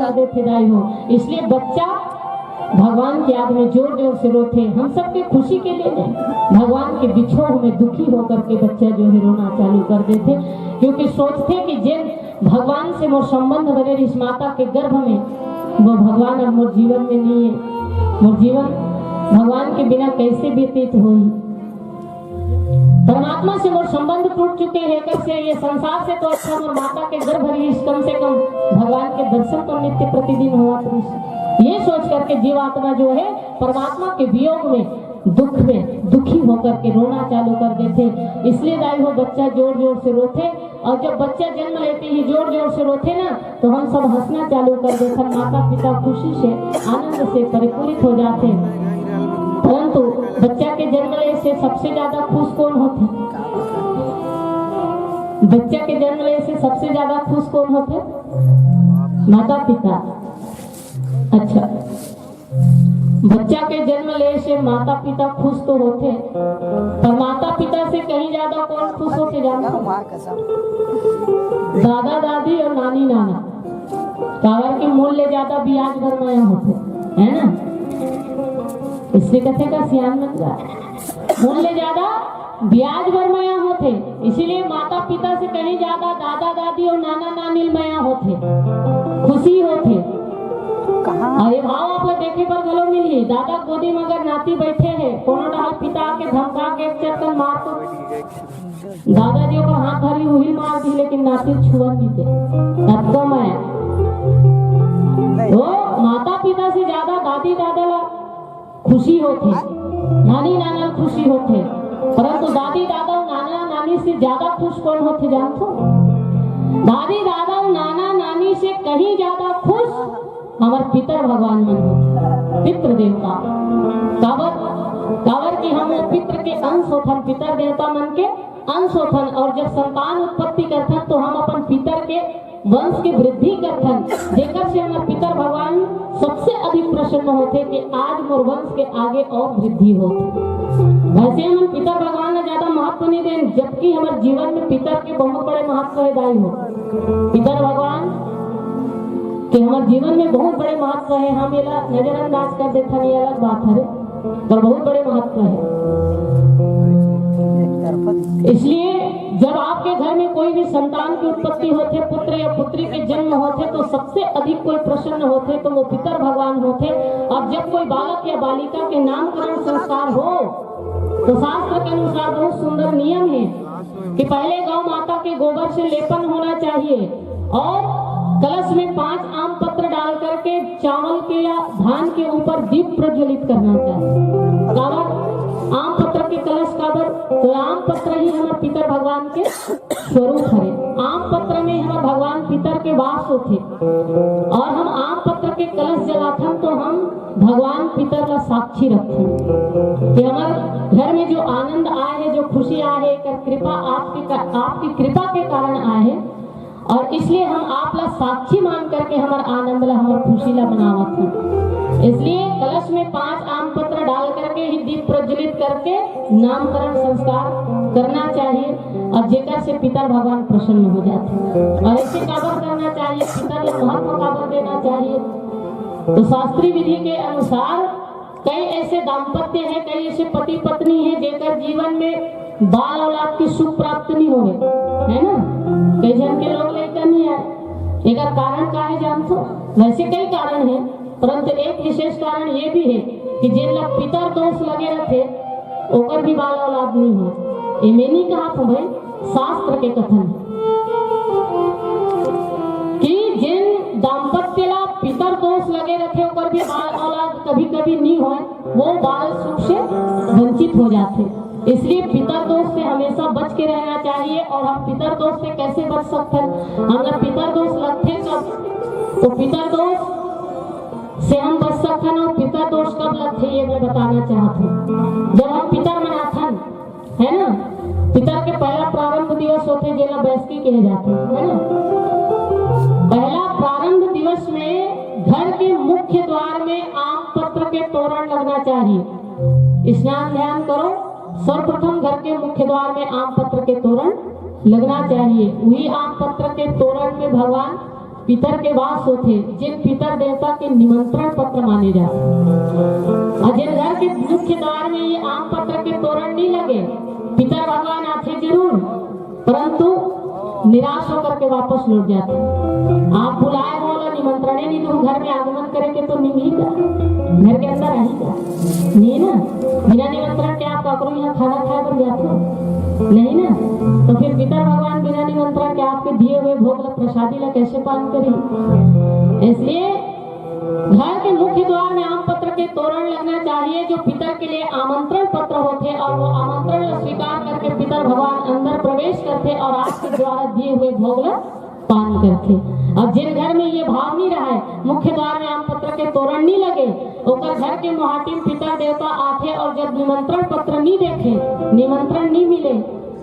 कर देते दाई हो। इसलिए बच्चा भगवान की याद में जोर जोर से रोते, हम सबके खुशी के लिए नहीं, भगवान के बिछोह में दुखी होकर के बच्चा जो है रोना चालू कर देते, क्योंकि सोचते कि जिन भगवान से मोर संबंध बने इस माता के गर्भ में, वो भगवान अब मोर जीवन में नहीं है, मोर जीवन भगवान के बिना कैसे व्यतीत होई। परमात्मा से मोर संबंध टूट चुके हैं, कैसे ये संसार से तो अच्छा मोर माता के गर्भ रही, कम से कम भगवान के दर्शन तो नित्य प्रतिदिन हुआ करी। ये सोच करके जीवात्मा जो है परमात्मा के वियोग में दुख में दुखी होकर के रोना चालू कर देते। इसलिए दाई हो बच्चा जोर जोर से रोते, और जब बच्चा जन्म लेते ही जोर जोर से रोते ना, तो हम सब हंसना चालू कर देते, माता पिता खुशी से आनंद से परिपूरित हो जाते। परंतु बच्चा के जन्म लेने से सबसे ज्यादा खुश कौन होते? बच्चा के जन्म लेने से सबसे ज्यादा खुश कौन होते? माता पिता। अच्छा, बच्चा के जन्म लेने से माता पिता खुश तो होते, पर माता पिता से कहीं ज्यादा कौन खुश होते जानते? दादा दादी और नानी नाना। कावर के मूल्य ज्यादा ब्याज भरमाया होते है ना, इसलिए कहते का सियान मत जा, मूल्य ज्यादा ब्याज भरमाया होते, इसीलिए माता पिता से कहीं ज्यादा दादा दादी और नाना नानी माया होते, खुशी होते। अरे भाव आप लोग देखे पर गलो मिली, दादा गोदी में अगर नाती बैठे हैं, कोनो डाल पिता के धमका के चक्कर मार तो दादाजी को हाथ धरी वही मार दी, लेकिन नाती छुआ नहीं थे। तब मैं तो माता पिता से ज्यादा दादी दादा खुशी होते, नानी नाना खुशी होते, परंतु दादी दादा और नाना नानी से ज्यादा खुश कौन होते जानते? दादी दादा और नाना नानी से कहीं ज्यादा खुश हमारे पितर भगवान मन होते, पितृ देवता। कावर की हम पितृ के अंश होथन, पितर देवता मन के अंश होथन, और जब संतान उत्पत्ति करथन तो हम अपन पितर के वंश के वृद्धि करथन, जेकर से हमारे पितर भगवान सबसे अधिक प्रसन्न होते कि आज मोर वंश के आगे और वृद्धि होती। वैसे हम पितर भगवान ने ज्यादा महत्व नहीं दें, जबकि हमारे जीवन में पितर के बहुत बड़े महत्व है दाई हो। पितर भगवान कि हमारे जीवन में बहुत बड़े महत्व है, हम ये नजरअंदाज कर देते हैं, ये अलग बात है, पर बहुत बड़े महत्व है। इसलिए जब आपके घर में कोई भी संतान की उत्पत्ति होते, पुत्र या पुत्री के जन्म होते, तो सबसे अधिक कोई प्रसन्न होते तो वो पितर भगवान होते। और जब कोई बालक या बालिका के नामकरण संस्कार हो, तो शास्त्र के अनुसार बहुत सुंदर नियम है कि पहले गौ माता के गोबर से लेपन होना चाहिए, और कलश में 5 आम पत्र डाल करके चावल के या धान के ऊपर दीप प्रज्वलित करना चाहिए। काबर आम पत्र के कलश काबर? तो आम पत्र ही हमारे पितर भगवान के स्वरूप है। आम पत्र में हमारे भगवान पितर के वास होते, और हम आम पत्र के कलश जलाथन तो हम भगवान पितर का साक्षी रखते कि हमारे घर में जो आनंद आए है, जो खुशी आए है, कृपा आपकी कृपा के कारण आए है, और इसलिए हम आप ला साक्षी मान करके हमारा आनंद ला हमारा खुशी ला बनावत है। इसलिए कलश में 5 आम पत्र डाल करके ही दीप प्रज्वलित करके नामकरण संस्कार करना चाहिए, और जेकर से पिता भगवान प्रसन्न हो जाते। और ऐसे काबर करना चाहिए, पिता को महत्व काबर देना चाहिए? तो शास्त्रीय विधि के अनुसार कई ऐसे दाम्पत्य है, कई ऐसे पति पत्नी है जेकर जीवन में बाल औलाद की सुख प्राप्त नहीं हो है ना, कई जन के लोग लेकर नहीं आए। एक कारण का है जानते? वैसे कई कारण है, परंतु एक विशेष कारण ये भी है कि जिन लोग पितर दोष लगे रहते ओकर भी बाल औलाद नहीं हो। ये मैं नहीं कहा था भाई, शास्त्र के कथन कि जिन दाम्पत्य ला पितर दोष लगे रहते ओकर भी बाल औलाद कभी कभी नहीं हो, वो बाल सुख से वंचित हो जाते। इसलिए पितर दोष से हमेशा बच के रहना चाहिए। और हम पितर दोष से कैसे बच सकते हैं? अगर पितर दोष लगते कब, तो पितर दोष से हम बच सकते हैं। और पितर दोष कब लगते ये मैं बताना चाहती हूँ। जब हम पितर मनाथन है ना, पितर के पहला प्रारंभ दिवस होते जिला बैसकी कहे जाते है ना। पहला प्रारंभ दिवस में घर के मुख्य द्वार में आम पत्र के तोरण लगना चाहिए। स्नान ध्यान करो, सर्वप्रथम घर के मुख्य द्वार में आम पत्र के तोरण लगना चाहिए। वही आम पत्र के तोरण में भगवान पितर के वास होते, जिन पितर देवता के निमंत्रण पत्र माने जाते। और जिन घर के मुख्य द्वार में ये आम पत्र के तोरण नहीं लगे, पितर भगवान आते जरूर, परंतु निराश होकर के वापस लौट जाते। आप बुलाए बोलो निमंत्रण ही नहीं, तो घर में आगमन करेंगे तो नहीं का घर के अंदर आएगा नहीं ना। बिना निमंत्रण के आप ककरो यहाँ खाना खाए पर जाते हो नहीं ना, तो फिर पितर भगवान बिना निमंत्रण के आपके दिए हुए भोग प्रसादी ला कैसे पालन करें। इसलिए घर के मुख्य द्वार में आम पत्र के तोरण लगना चाहिए, जो पितर के लिए आमंत्रण पत्र होते, और वो आमंत्रण स्वीकार करके पितर भगवान अंदर प्रवेश करते और आपके द्वारा दिए हुए भोग पान करते। और जिन घर में ये भाव नहीं रहा है, मुख्य द्वार में आम पत्र के तोरण नहीं लगे, ओकर घर के मुहाटिन पिता देवता आते और जब निमंत्रण पत्र नहीं देखे, निमंत्रण नहीं मिले,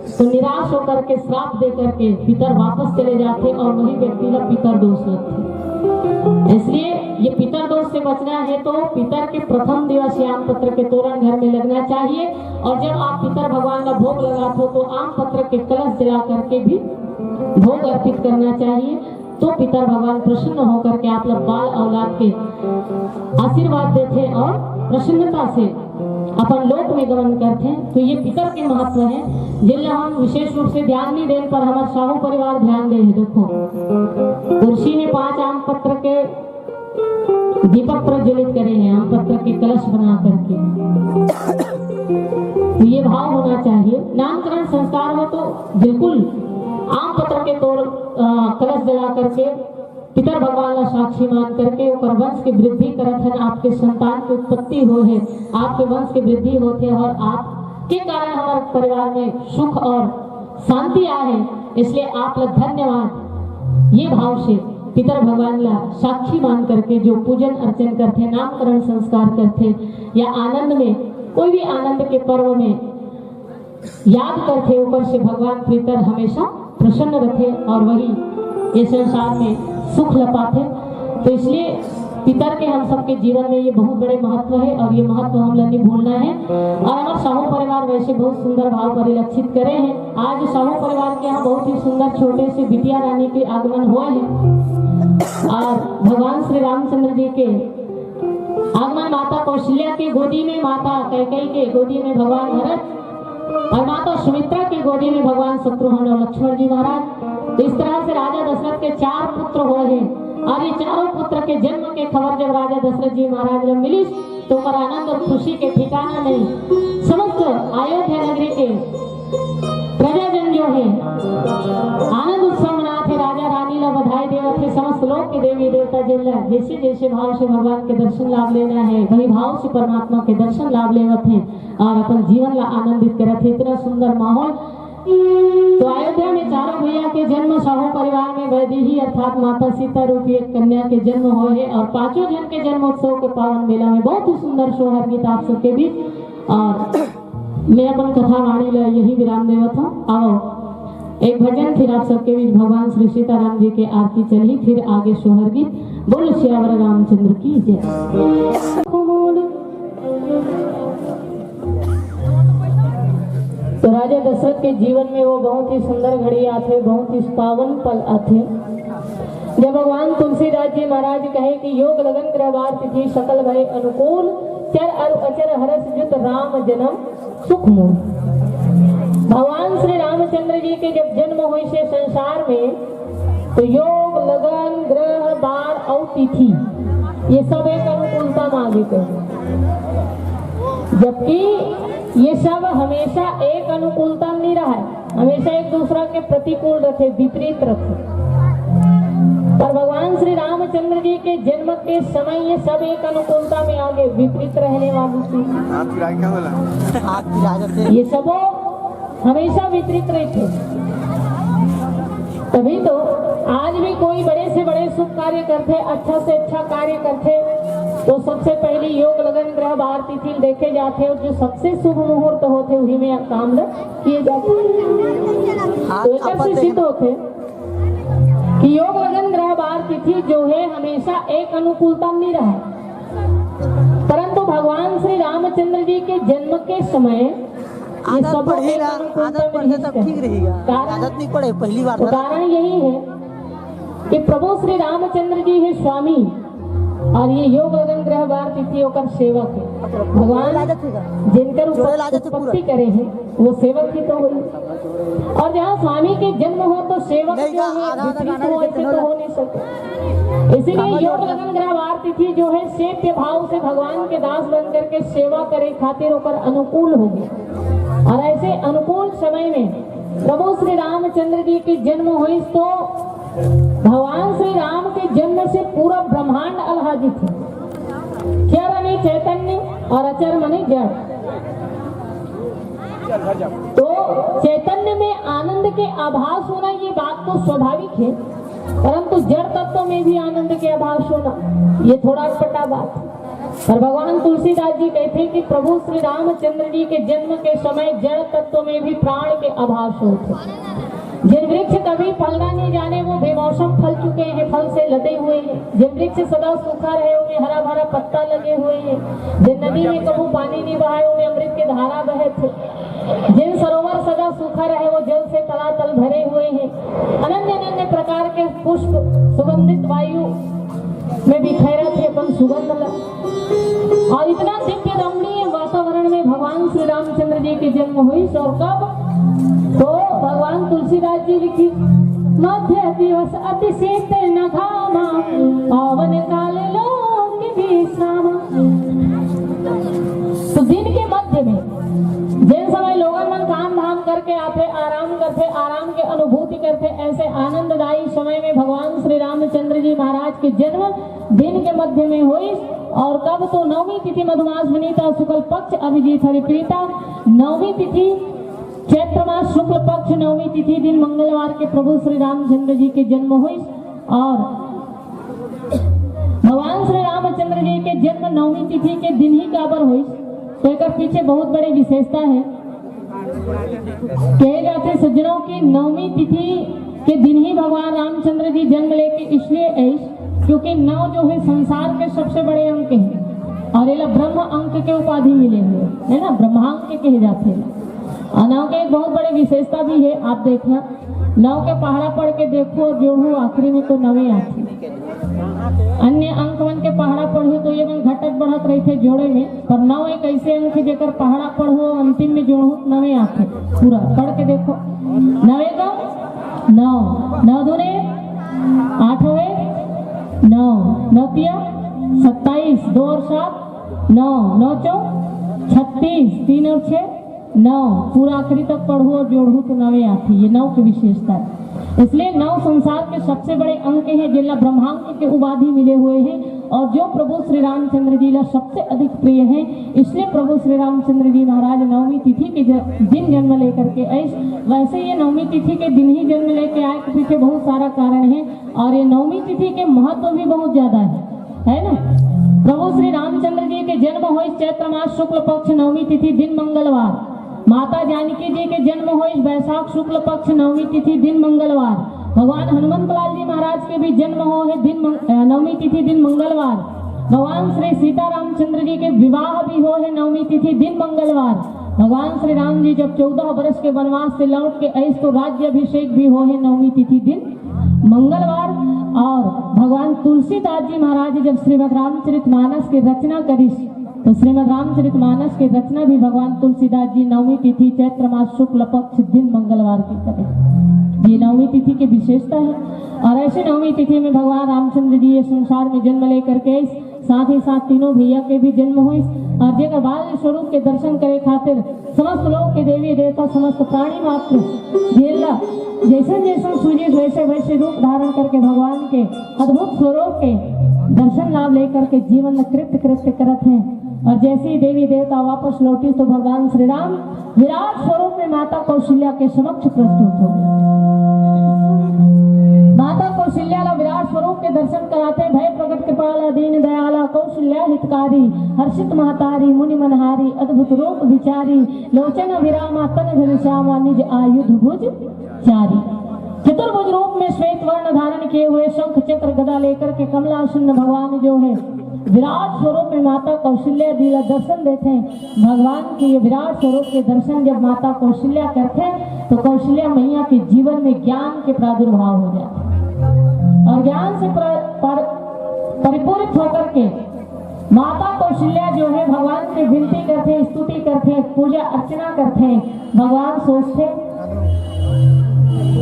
तो निराश होकर के श्राप दे करके पितर वापस चले जाते और वही व्यक्ति का पितर दोष लगते। इसलिए ये पितर दोष से बचना है तो पितर के प्रथम दिवस आम पत्र के तोरण घर में लगना चाहिए। और जब आप पितर भगवान का भोग लगाते हो तो आम पत्र के कलश जला करके भी भोग अर्पित करना चाहिए, तो पितर भगवान प्रसन्न होकर के आप लोग बाल औलाद के आशीर्वाद देते और प्रसन्नता से अपन लोक में गमन करते हैं। तो ये पितर के महत्व है, जिनमें हम विशेष रूप से ध्यान नहीं दें, पर हमारे साहू परिवार ध्यान दे। देखो कुर्सी में 5 आम पत्र के दीपक प्रज्वलित करे हैं, आम पत्र के कलश बना करके। तो ये भाव होना चाहिए। नामकरण संस्कार हो तो बिल्कुल आम पत्र के तोड़ कलश जला करके पितर भगवान का साक्षी मान करके ओकर वंश की वृद्धि करत है, आपके संतान की उत्पत्ति हो है, आपके वंश की वृद्धि होते है और आपके कारण हमारे परिवार में सुख और शांति आए। इसलिए आप लोग धन्यवाद ये भाव से पितर भगवान ला साक्षी मान करके जो पूजन अर्चन करते, नामकरण संस्कार करते, या आनंद में कोई भी आनंद के पर्व में याद करते, ऊपर से भगवान पितर हमेशा प्रसन्न रखे और वही ये संसार में सुख लपाते। तो इसलिए पितर के हम सबके जीवन में ये बहुत बड़े महत्व है और ये महत्व हम लोग नहीं भूलना है। और हमारे साहू परिवार वैसे बहुत सुंदर भाव परिलक्षित करे हैं। आज साहू परिवार के यहाँ बहुत ही सुंदर छोटे से बिटिया रानी के आगमन हुए हैं और भगवान श्री रामचंद्र जी के आगमन माता कौशल्या की गोदी में, माता कैकेयी के गोदी में भगवान भरत और माता सुमित्रा की गोदी में भगवान शत्रुघ्न और लक्ष्मण जी महाराज। तो इस तरह से राजा दशरथ के 4 पुत्र हुए हैं और ये चारों पुत्र के जन्म के खबर जब राजा दशरथ जी महाराज ने मिली तो पर आनंद और खुशी के ठिकाना नहीं। समस्त अयोध्या नगरी के प्रजाजन जो है आनंद उत्सव मनाते, राजा रानी ला बधाई देवत है, समस्त लोग के देवी देवता जिन जैसे जैसे भाव से भगवान के दर्शन लाभ लेना है वही भाव से परमात्मा के दर्शन लाभ लेवत है और अपन जीवन ला आनंदित करत है। इतना सुंदर माहौल। तो अयोध्या में चारों भैया के जन्म, साहू परिवार में वैदेही अर्थात माता सीता रूपी एक कन्या के जन्म हुए हैं और 5 जन के जन्मोत्सव के पावन मेला में बहुत ही सुंदर सोहर गीत आप सबके बीच। और मैं अपन कथा वाणी ला यही विराम देवत हूँ। आओ एक भजन फिर आप सबके बीच भगवान श्री सीताराम जी के आरती चली, फिर आगे सोहर गीत। बोलो श्यावर रामचंद्र की जय। तो राजा दशरथ के जीवन में वो बहुत ही सुंदर घड़ी आते, बहुत ही पावन पल आते जब भगवान तुलसीदास जी महाराज कहे कि योग लगन ग्रहवार तिथि सकल भय अनुकूल, चर अरु अचर हरस जुत राम जन्म सुख मूल। भगवान श्री रामचंद्र जी के जब जन्म हुए से संसार में तो योग लगन ग्रह बार और तिथि ये सब एक अनुकूलता मांगे थे, जबकि ये सब हमेशा एक अनुकूलता नहीं रहा है, हमेशा एक दूसरा के प्रतिकूल रखे, विपरीत रखे। पर भगवान श्री रामचंद्र जी के जन्म के समय ये सब एक अनुकूलता में आगे विपरीत रहने वाली थी। ये सब हमेशा विपरीत रहे थे। तभी तो आज भी कोई बड़े से बड़े शुभ कार्य करते, अच्छा से अच्छा कार्य करते तो सबसे पहले योग लगन ग्रह बार तिथि देखे जाते और जो सबसे शुभ मुहूर्त होते वही में काम किए जाते। तो एक से सिद्ध होते कि योग लगन ग्रह बार तिथि जो है हमेशा एक अनुकूलता नहीं रहा, परंतु भगवान श्री रामचंद्र जी के जन्म के समय आदत पड़े तब ठीक रहेगा, आदत नहीं पड़े पहली बार। कारण यही है कि प्रभु श्री रामचंद्र जी है स्वामी और ये योग लगन ग्रह वार तिथियों का सेवक है। भगवान जिनकर उत्पत्ति करे हैं वो सेवक ही तो हुई। और जहाँ स्वामी के जन्म हो तो सेवक जो है विपरीत हो, ऐसे तो हो नहीं सकते। इसीलिए योग लगन ग्रह वार तिथि जो है सेव्य भाव से भगवान के दास बन करके सेवा करे खातिर होकर अनुकूल हो गए। और ऐसे अनुकूल समय में प्रभु श्री रामचंद्र जी के जन्म हुई तो भगवान श्री राम के जन्म से पूरा ब्रह्मांड आह्लादित है। क्या रनी चैतन्य और अचर मनी जड़। तो चैतन्य में आनंद के आभास होना ये बात तो स्वाभाविक है, परंतु जड़ तत्व में भी आनंद के आभास होना ये थोड़ा अटपटा बात। पर भगवान तुलसीदास जी कहते हैं कि प्रभु श्री रामचंद्र जी के जन्म के समय जड़ तत्व में भी प्राण के आभास होते। जिन वृक्ष कभी फलना नहीं जाने वो बेमौसम फल चुके हैं, फल से लदे हुए हैं। जिन वृक्ष सदा सूखा रहे उनमें हरा भरा पत्ता लगे हुए हैं। जिन नदी में कभी पानी नहीं बहा उनमें अमृत की धारा बहे थे। जिन सरोवर सदा सूखा रहे वो जल से तलातल भरे हुए हैं। अनन्य अनन्य प्रकार के पुष्प सुगंधित वायु में बिखेरा थे अपन सुगंध लग। और इतना दिव्य रमणीय वातावरण में भगवान श्री रामचंद्र जी के जन्म हुई। और कब तो भगवान तुलसीदास जी लिखी मध्य दिवस अति शीत न घामा पावन काल लोक विश्राम। तो दिन के मध्य में जिन समय लोगन मन काम धाम करके आते आराम करते, आराम के अनुभूति करते, ऐसे आनंददायी समय में भगवान श्री रामचंद्र जी महाराज के जन्म दिन के मध्य में हुई। और कब तो नवमी तिथि मधुमास विनीता शुक्ल पक्ष अभिजीत हरिप्रीता। नवमी तिथि चैत्र मास शुक्ल पक्ष नवमी तिथि दिन मंगलवार के प्रभु श्री रामचंद्र जी के जन्म हुई। और भगवान श्री रामचंद्र जी के जन्म नवमी तिथि के दिन ही काबर हुई तो एक पीछे बहुत बड़ी विशेषता है। कहे जाते सज्जनों की नवमी तिथि के दिन ही भगवान रामचंद्र जी जन्म लेके इसलिए क्योंकि नौ जो है संसार के सबसे बड़े अंक हैं और ये ब्रह्म अंक के उपाधि मिले हुए है ना, ब्रह्मांक कहे जाते हैं। और नौ के एक बहुत बड़ी विशेषता भी है, आप देखना नौ के पहाड़ा पढ़ के देखो और जोड़ो आखिरी में तो नवे आती। अन्य अंक मन के पहाड़ा पढ़ो तो ये मन घटक बढ़त रही थे जोड़े में, पर नौ एक ऐसे अंक जेकर पहाड़ा पढ़ो अंतिम में जोड़ो नवे आते। पूरा पढ़ के देखो नवे का नौ, नौ दूने आठ हुए, नौ नौतिया 27, 2 और 7 9, 9 चौ 36, 3 और 6 9, पूरा आखिरी तक पढ़ो और जोड़ो तो नवे आती। ये नौ की विशेषता है। इसलिए नौ संसार के सबसे बड़े अंक हैं जिनका ब्रह्मांक के उपाधि मिले हुए हैं और जो प्रभु श्री रामचंद्र जी ला सबसे अधिक प्रिय हैं। इसलिए प्रभु श्री रामचंद्र जी महाराज नवमी तिथि के दिन जन्म लेकर के वैसे ये नवमी तिथि के दिन ही जन्म लेके आए के पीछे बहुत सारा कारण है और ये नवमी तिथि के महत्व भी बहुत ज्यादा है ना। प्रभु श्री रामचंद्र जी के जन्म हुई चैत्र मास शुक्ल पक्ष नवमी तिथि दिन मंगलवार। माता जानकी जी के जन्म हुई वैशाख शुक्ल पक्ष नवमी तिथि दिन मंगलवार। भगवान हनुमंत लाल जी महाराज के भी जन्म हो है दिन नवमी तिथि दिन मंगलवार। भगवान श्री सीता रामचंद्र जी के विवाह भी हो है नवमी तिथि दिन मंगलवार। भगवान श्री राम जी जब 14 वर्ष के वनवास से लौट के आए तो राज्य अभिषेक भी हो है नवमी तिथि दिन मंगलवार। और भगवान तुलसीदास जी महाराज जब श्रीमद् रामचरितमानस की रचना करी तो श्रीमद् रामचरितमानस की रचना भी भगवान तुलसीदास जी नवमी तिथि चैत्र मास शुक्ल पक्ष दिन मंगलवार की करें। ये नवमी तिथि की विशेषता है। और ऐसे नवमी तिथि में भगवान रामचंद्र जी ये संसार में जन्म लेकर के साथ ही साथ तीनों भैया के भी जन्म हुई। और जेकर बाल स्वरूप के दर्शन करे खातिर समस्त लोग के देवी देवता समस्त प्राणी मात्र जेला जैसे जैसे सूर्य वैसे वैसे रूप धारण करके भगवान के अद्भुत स्वरूप के दर्शन लाभ लेकर के जीवन में कृत्य करत हैं। और जैसे ही देवी देवता वापस लौटी तो भगवान श्री राम विराट स्वरूप में माता कौशल्या के समक्ष प्रस्तुत हो गए। माता कौशल्या ला विराट स्वरूप के दर्शन कराते भय प्रकट कृपाला दीन दयाला कौशल्या हितकारी हर्षित महतारी मुनि मनहारी अद्भुत रूप विचारी लोचन विरामा तन धन श्यामा निज आयुध भुज चारी। चतुर्भुज रूप में श्वेत वर्ण धारण किए हुए शंख चक्र गदा लेकर के कमलासन भगवान जो है विराट स्वरूप में माता कौशल्या जी का दर्शन देते हैं। भगवान के ये विराट स्वरूप के दर्शन जब माता कौशल्या करते हैं तो कौशल्या मैया के जीवन में ज्ञान के प्रादुर्भाव हो जाते हैं। और ज्ञान से परिपूरित होकर के माता कौशल्या जो है भगवान से विनती करते, स्तुति करते, पूजा अर्चना करते हैं। भगवान सोचते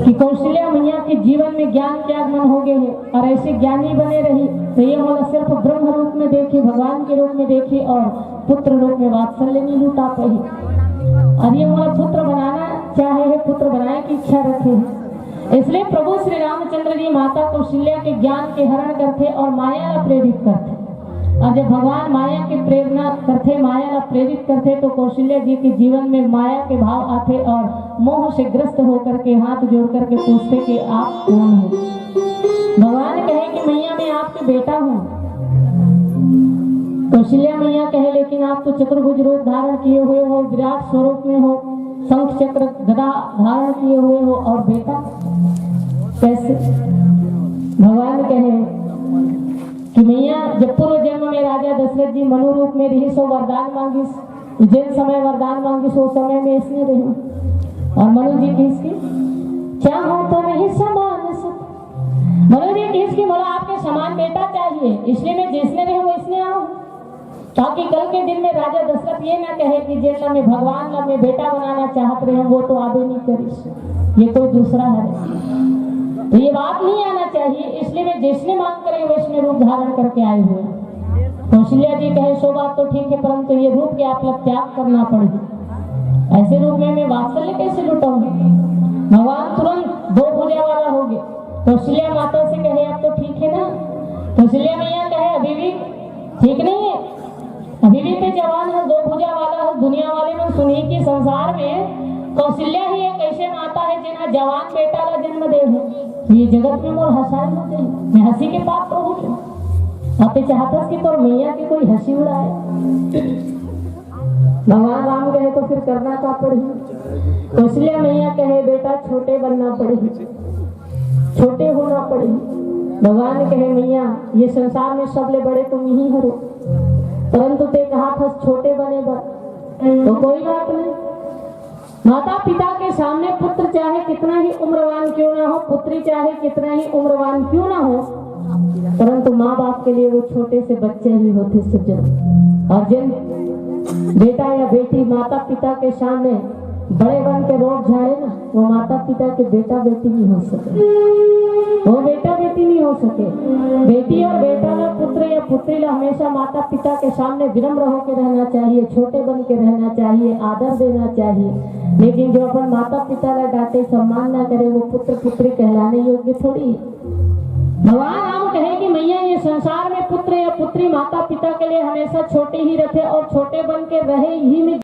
कि कौशल्या मैया के जीवन में ज्ञान के आगमन हो गए हैं और ऐसे ज्ञानी बने रही तो ये मोला सिर्फ ब्रह्म रूप में देखे, भगवान के रूप में देखे और पुत्र रूप में वात्सल्य नहीं लूटा पाई। और ये मोला पुत्र बनाना चाहे है, पुत्र बनाने की इच्छा रखे है। इसलिए प्रभु श्री रामचंद्र जी माता कौशल्या के ज्ञान के हरण करते और माया ला प्रेरित करते। और जब भगवान माया की प्रेरणा करते, माया ला प्रेरित करते तो कौशल्या जी के जीवन में माया के भाव आते और मोह से ग्रस्त होकर के हाथ जोड़ करके पूछते कि आप कौन हो। भगवान कहे कि मैया मैं आपके बेटा हूँ। कौशल्या मैया कहे लेकिन आप तो चतुर्भुज रूप धारण किए हुए हो, विराट स्वरूप में हो, शंख चक्र गदा धारण किए हुए हो और बेटा कैसे? भगवान कहे कि मैया जब पूर्व जन्म में राजा दशरथ जी मनु रूप में रही सो वरदान मांगिस, जिन समय वरदान मांगिस वो समय में इसने रही। और मनु जी किसकी चाहो तो नहीं समान सब, मनु जी किसकी बोला आपके समान बेटा चाहिए, इसलिए मैं जिसने रही वो इसने आऊं ताकि कल के दिन में राजा दशरथ ये ना कहे कि जिन में भगवान ला में बेटा बनाना चाहत रहे वो तो आगे नहीं करिस, ये कोई दूसरा है। तो ये बात नहीं आना चाहिए, इसलिए मैं जिसने मांग करे वैष्णव रूप धारण करके आए हुए। कौशल्या जी कहे सो बात तो ठीक है, परंतु ये रूप के आप लोग त्याग करना पड़ेगा। ऐसे रूप में मैं वात्सल्य कैसे लुटाऊंगा? भगवान तुरंत दो भुजा वाला हो गया। कौशल्या माता से कहे अब तो ठीक है ना? कौशल्या मैया कहे अभी भी ठीक नहीं है, अभी भी मैं जवान है, दो भुजा वाला है। दुनिया वाले ने सुनी कि संसार में कौशल्या ही एक ऐसे माता है जिन्हें जवान बेटा का जन्म दे है। ये जगत में मोर हंसाए होते हैं, मैं हंसी के पात्र हो गया। आप चाहता कि तो मैया की कोई हंसी उड़ाए। भगवान राम कहे तो फिर करना क्या पड़ेगी? कौशल्या मैया कहे बेटा छोटे बनना पड़ेगी, छोटे होना पड़ेगी। भगवान कहे मैया ये संसार में सबले बड़े तुम ही हरो, परंतु ते कहा था छोटे बने तो कोई बात नहीं। माता पिता के सामने पुत्र चाहे कितना ही उम्रवान क्यों ना हो, पुत्री चाहे कितना ही उम्रवान क्यों ना हो, परंतु माँ बाप के लिए वो छोटे से बच्चे ही होते सज्जन। और जिन बेटा या बेटी माता पिता के सामने बड़े बन के रोड झाड़े ना, वो माता पिता के बेटा बेटी नहीं हो सके, वो बेटा बेटी नहीं हो सके। बेटी और बेटा ला, पुत्र या पुत्री ला हमेशा माता पिता के सामने विनम्र होकर रहना चाहिए, छोटे बन के रहना चाहिए, आदर देना चाहिए। लेकिन जो अपन माता पिता ला डांटे, सम्मान ना करे, वो पुत्र पुत्री कहलाने योग्य थोड़ी है। भगवान राम कहे कि मैया ये संसार में पुत्र या पुत्री माता पिता के लिए हमेशा छोटे ही रखे और छोटे बन के रहे ही में